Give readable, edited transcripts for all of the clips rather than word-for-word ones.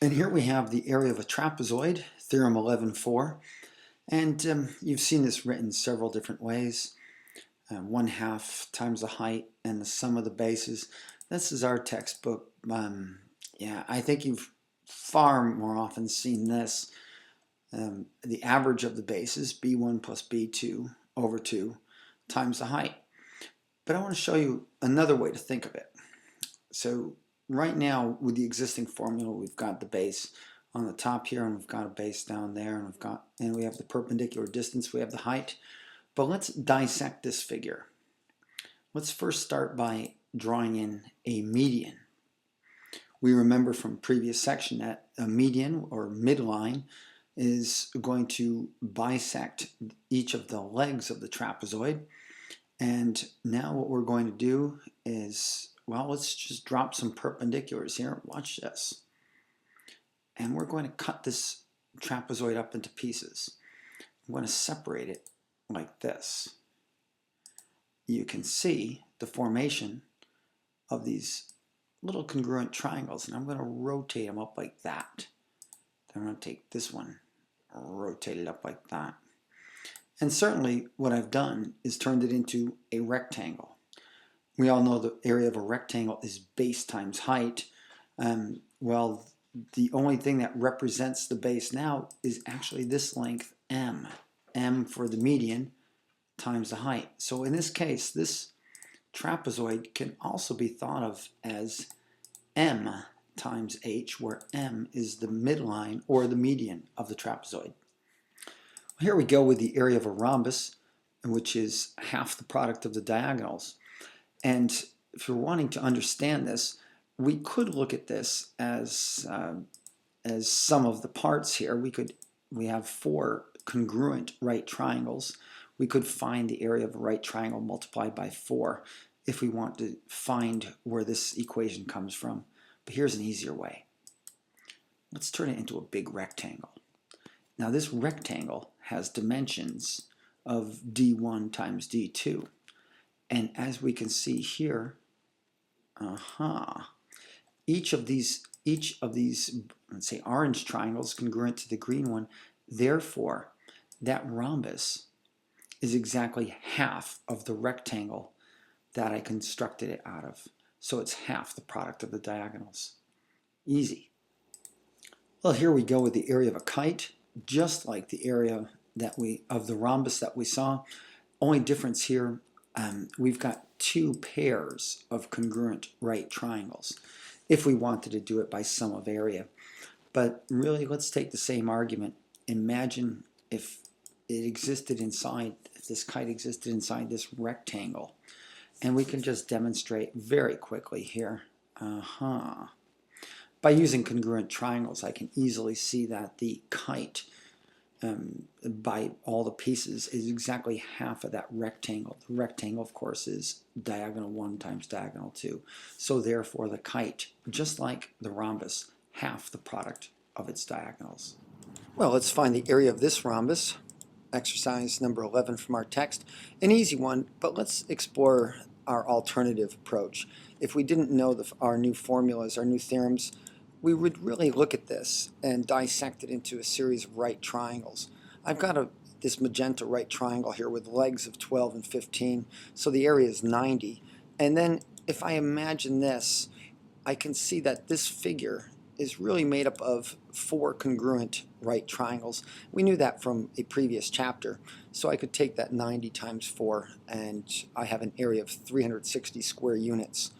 And here we have the area of a trapezoid, Theorem 11.4. And you've seen this written several different ways. 1/2 times the height and the sum of the bases. This is our textbook. Yeah, I think you've far more often seen this. The average of the bases, b1 plus b2 over 2 times the height. But I want to show you another way to think of it. So right now, with the existing formula, we've got the base on the top here, and we've got a base down there, and we have the perpendicular distance, we have the height. But let's dissect this figure. Let's first start by drawing in a median. We remember from previous section that a median or midline is going to bisect each of the legs of the trapezoid. And now what we're going to do is, well, let's just drop some perpendiculars here. Watch this. And we're going to cut this trapezoid up into pieces. I'm going to separate it like this. You can see the formation of these little congruent triangles, and I'm going to rotate them up like that. Then I'm going to take this one, rotate it up like that. And certainly what I've done is turned it into a rectangle. We all know the area of a rectangle is base times height. Well, the only thing that represents the base now is actually this length, m. M for the median times the height. So in this case, this trapezoid can also be thought of as m times h, where m is the midline or the median of the trapezoid. Here we go with the area of a rhombus, which is half the product of the diagonals. And if you're wanting to understand this, we could look at this as sum of the parts here. We have 4 congruent right triangles. We could find the area of a right triangle multiplied by 4 if we want to find where this equation comes from. But here's an easier way. Let's turn it into a big rectangle. Now this rectangle has dimensions of d1 times d2. And as we can see here, each of these, let's say, orange triangles congruent to the green one. Therefore, that rhombus is exactly half of the rectangle that I constructed it out of. So it's half the product of the diagonals. Easy. Well, here we go with the area of a kite, just like the area of the rhombus that we saw. Only difference here, we've got 2 pairs of congruent right triangles if we wanted to do it by sum of area. But really, let's take the same argument. Imagine if this kite existed inside this rectangle. And we can just demonstrate very quickly here. By using congruent triangles, I can easily see that the kite, by all the pieces, is exactly half of that rectangle. The rectangle, of course, is diagonal 1 times diagonal 2. So therefore, the kite, just like the rhombus, half the product of its diagonals. Well, let's find the area of this rhombus. Exercise number 11 from our text. An easy one, but let's explore our alternative approach. If we didn't know our new formulas, our new theorems, we would really look at this and dissect it into a series of right triangles. I've got this magenta right triangle here with legs of 12 and 15, so the area is 90. And then if I imagine this, I can see that this figure is really made up of 4 congruent right triangles. We knew that from a previous chapter, so I could take that 90 times 4, and I have an area of 360 square units.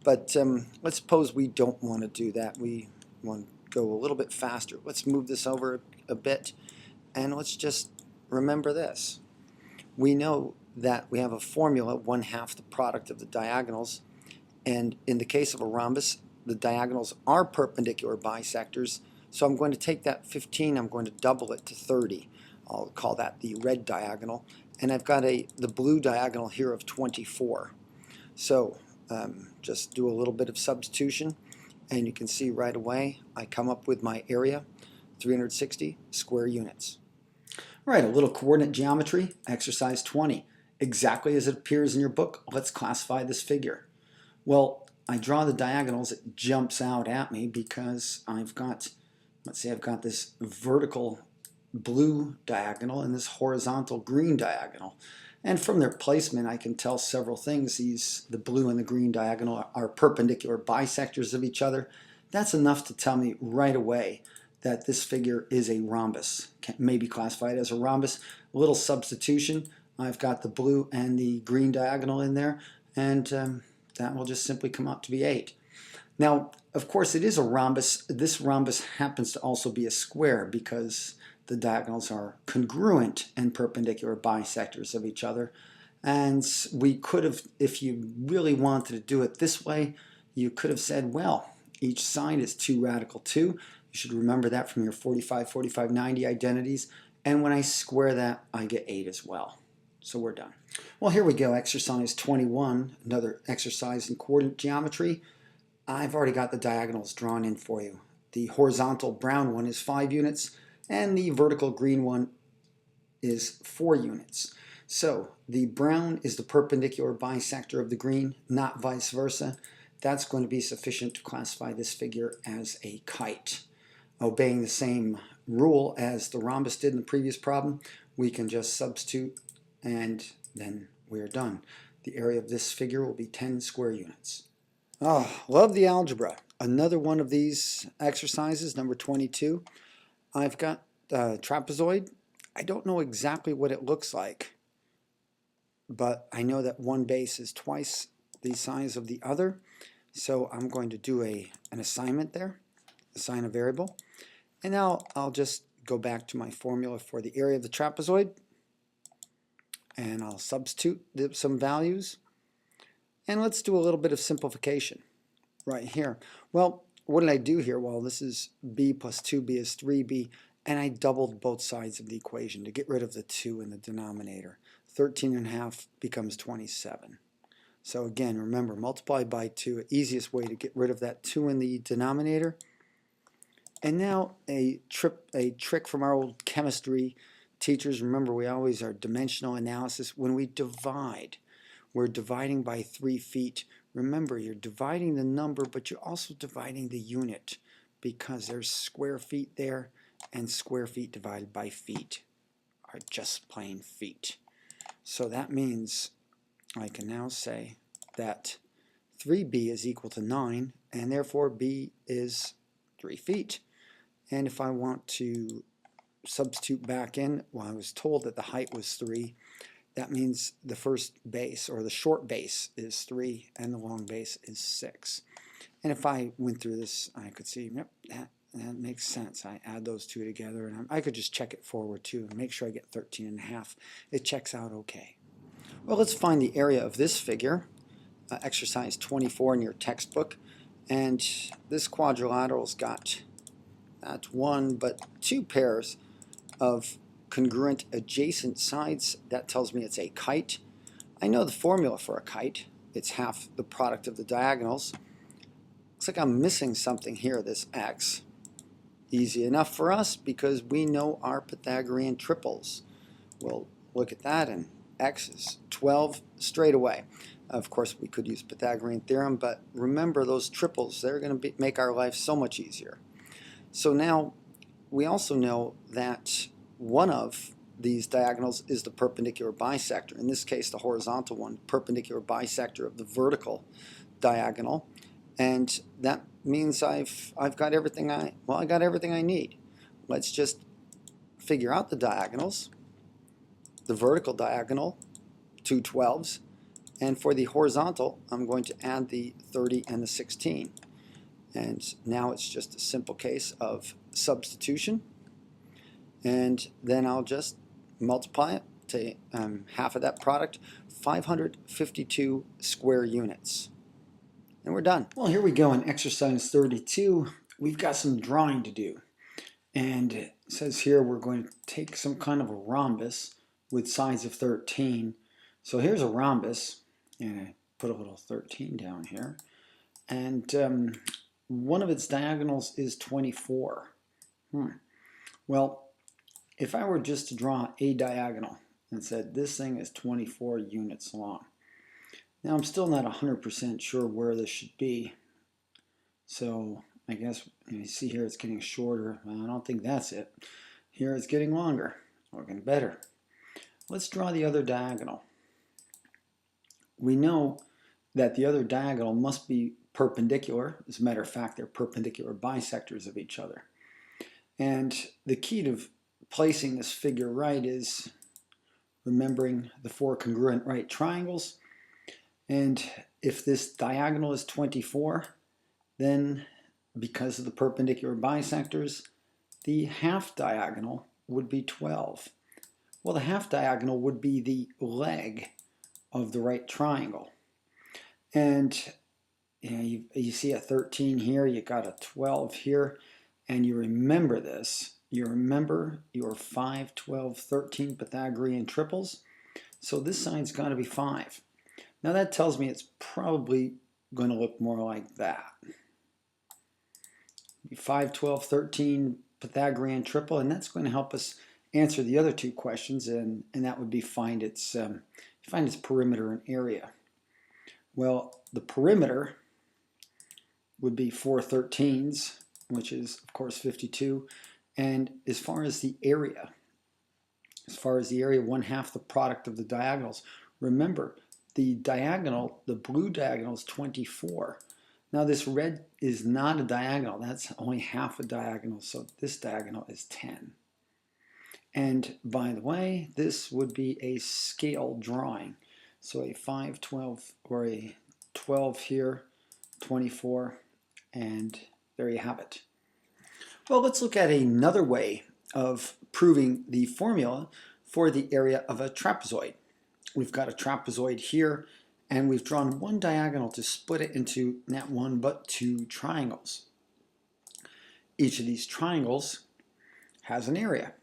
But let's suppose we don't want to do that. We want to go a little bit faster. Let's move this over a bit, and let's just remember this. We know that we have a formula, 1/2 the product of the diagonals, and in the case of a rhombus, the diagonals are perpendicular bisectors, so I'm going to take that 15, I'm going to double it to 30. I'll call that the red diagonal, and I've got the blue diagonal here of 24. So just do a little bit of substitution, and you can see right away I come up with my area, 360 square units. All right, a little coordinate geometry, exercise 20. Exactly as it appears in your book, let's classify this figure. Well, I draw the diagonals, it jumps out at me because I've got let's say I've got this vertical blue diagonal and this horizontal green diagonal. And from their placement, I can tell several things. The blue and the green diagonal are perpendicular bisectors of each other. That's enough to tell me right away that this figure is a rhombus. May be classified as a rhombus. A little substitution. I've got the blue and the green diagonal in there, and that will just simply come out to be 8. Now, of course, it is a rhombus. This rhombus happens to also be a square because the diagonals are congruent and perpendicular bisectors of each other. And we could have, if you really wanted to do it this way, you could have said, well, each side is 2 radical 2. You should remember that from your 45, 45, 90 identities. And when I square that, I get 8 as well. So we're done. Well, here we go, exercise 21, another exercise in coordinate geometry. I've already got the diagonals drawn in for you. The horizontal brown one is 5 units, and the vertical green one is 4 units. So the brown is the perpendicular bisector of the green, not vice versa. That's going to be sufficient to classify this figure as a kite. Obeying the same rule as the rhombus did in the previous problem, we can just substitute and then we're done. The area of this figure will be 10 square units. Oh, love the algebra. Another one of these exercises, number 22. I've got the trapezoid. I don't know exactly what it looks like, but I know that one base is twice the size of the other. So I'm going to do an assignment there, assign a variable. And now I'll just go back to my formula for the area of the trapezoid. And I'll substitute some values. And let's do a little bit of simplification right here. Well, what did I do here? Well, this is b plus 2b is 3b, and I doubled both sides of the equation to get rid of the 2 in the denominator. 13.5 becomes 27. So again, remember, multiply by 2, easiest way to get rid of that 2 in the denominator. And now a trick from our old chemistry teachers. Remember, we always are dimensional analysis. When we divide, we're dividing by 3 feet. Remember, you're dividing the number, but you're also dividing the unit because there's square feet there, and square feet divided by feet are just plain feet. So that means I can now say that 3b is equal to 9, and therefore b is 3 feet. And if I want to substitute back in, well, I was told that the height was 3. That means the first base, or the short base, is 3, and the long base is 6. And if I went through this, I could see, yep, that makes sense. I add those two together, and I could just check it forward too and make sure I get 13.5. It checks out okay. Well, let's find the area of this figure, exercise 24 in your textbook. And this quadrilateral's got not 1 but 2 pairs of congruent adjacent sides. That tells me it's a kite. I know the formula for a kite. It's half the product of the diagonals. Looks like I'm missing something here, this x. Easy enough for us because we know our Pythagorean triples. We'll look at that, and x is 12 straight away. Of course, we could use Pythagorean theorem, but remember those triples, they're going to make our life so much easier. So now we also know that one of these diagonals is the perpendicular bisector. In this case, the horizontal one, perpendicular bisector of the vertical diagonal. And that means I've got everything I got everything I need. Let's just figure out the diagonals. The vertical diagonal, 2 12s, and for the horizontal, I'm going to add the 30 and the 16. And now it's just a simple case of substitution. And then I'll just multiply it to half of that product, 552 square units. And we're done. Well, here we go in exercise 32. We've got some drawing to do. And it says here we're going to take some kind of a rhombus with sides of 13. So here's a rhombus, and I put a little 13 down here. And one of its diagonals is 24. Well, if I were just to draw a diagonal and said this thing is 24 units long. Now I'm still not 100% sure where this should be. So I guess you see here it's getting shorter. Well, I don't think that's it. Here it's getting longer, or getting better. Let's draw the other diagonal. We know that the other diagonal must be perpendicular. As a matter of fact, they're perpendicular bisectors of each other. And the key to placing this figure right is remembering the four congruent right triangles. And if this diagonal is 24, then because of the perpendicular bisectors, the half diagonal would be 12. Well, the half diagonal would be the leg of the right triangle. And you see a 13 here, you got a 12 here, and you remember this. You remember your 5, 12, 13 Pythagorean triples. So this side's got to be 5. Now that tells me it's probably going to look more like that. 5, 12, 13 Pythagorean triple, and that's going to help us answer the other two questions, and that would be find its perimeter and area. Well, the perimeter would be 4 13s, which is of course 52, and as far as the area, 1/2 the product of the diagonals. Remember, the diagonal, the blue diagonal, is 24. Now this red is not a diagonal, that's only half a diagonal, so this diagonal is 10. And by the way, this would be a scale drawing. So a 5, 12, or a 12 here, 24, and there you have it. Well, let's look at another way of proving the formula for the area of a trapezoid. We've got a trapezoid here, and we've drawn one diagonal to split it into not one but two triangles. Each of these triangles has an area.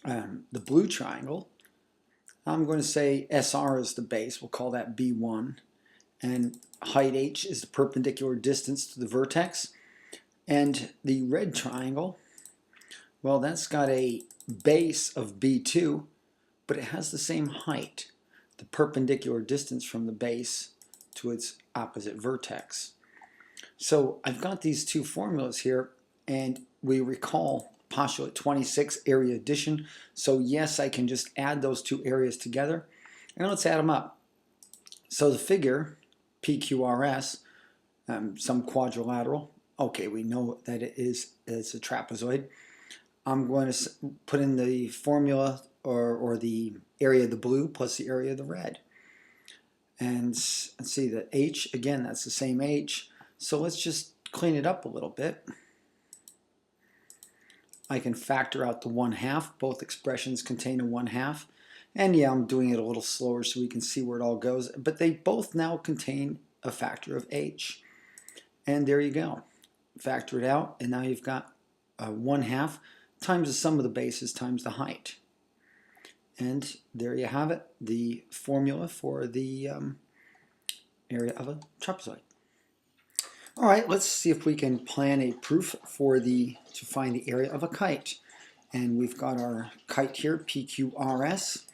The blue triangle, I'm going to say SR is the base, we'll call that B1, and height H is the perpendicular distance to the vertex. And the red triangle, well, that's got a base of B2, but it has the same height, the perpendicular distance from the base to its opposite vertex. So I've got these two formulas here, and we recall postulate 26, area addition. So yes, I can just add those two areas together, and let's add them up. So the figure, PQRS, some quadrilateral, okay, we know that it's a trapezoid. I'm going to put in the formula or the area of the blue plus the area of the red. And let's see, the H, again, that's the same H. So let's just clean it up a little bit. I can factor out the 1/2. Both expressions contain a 1/2. And yeah, I'm doing it a little slower so we can see where it all goes. But they both now contain a factor of H. And there you go. Factor it out, and now you've got 1/2 times the sum of the bases times the height. And there you have it, the formula for the area of a trapezoid. All right, let's see if we can plan a proof to find the area of a kite. And we've got our kite here, PQRS.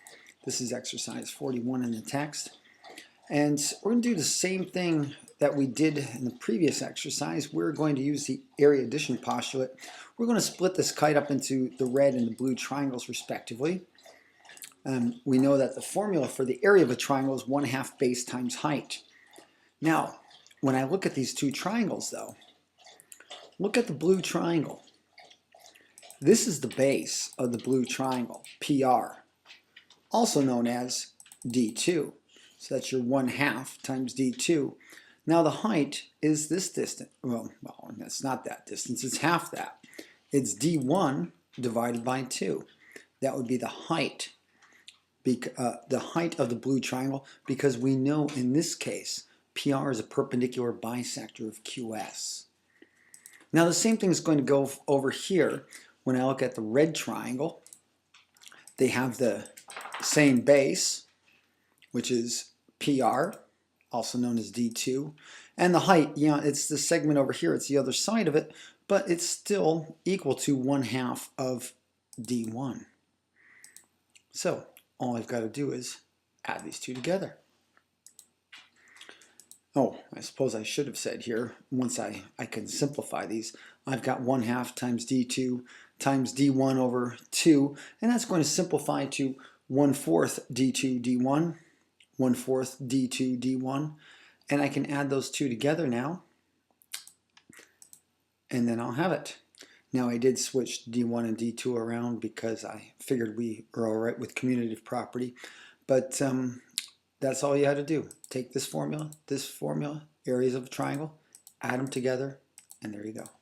This is exercise 41 in the text. And we're going to do the same thing that we did in the previous exercise. We're going to use the area addition postulate. We're going to split this kite up into the red and the blue triangles respectively. We know that the formula for the area of a triangle is 1/2 base times height. Now, when I look at these two triangles though, look at the blue triangle. This is the base of the blue triangle, PR, also known as D2. So that's your 1/2 times D2. Now the height is this distance. Well, that's not that distance, it's half that. It's D1 divided by 2. That would be the height of the blue triangle, because we know in this case PR is a perpendicular bisector of QS. Now the same thing is going to go over here when I look at the red triangle. They have the same base, which is PR, also known as D2, and the height, yeah, it's the segment over here, it's the other side of it, but it's still equal to 1/2 of D1. So all I've got to do is add these two together. Oh, I suppose I should have said here, once I can simplify these, I've got 1/2 times d2 times d1 over 2, and that's going to simplify to 1/4 d2 d1, 1/4 d2 d1, and I can add those two together now, and then I'll have it. Now I did switch D1 and D2 around because I figured we are all right with commutative property, but that's all you had to do. Take this formula, areas of a triangle, add them together, and there you go.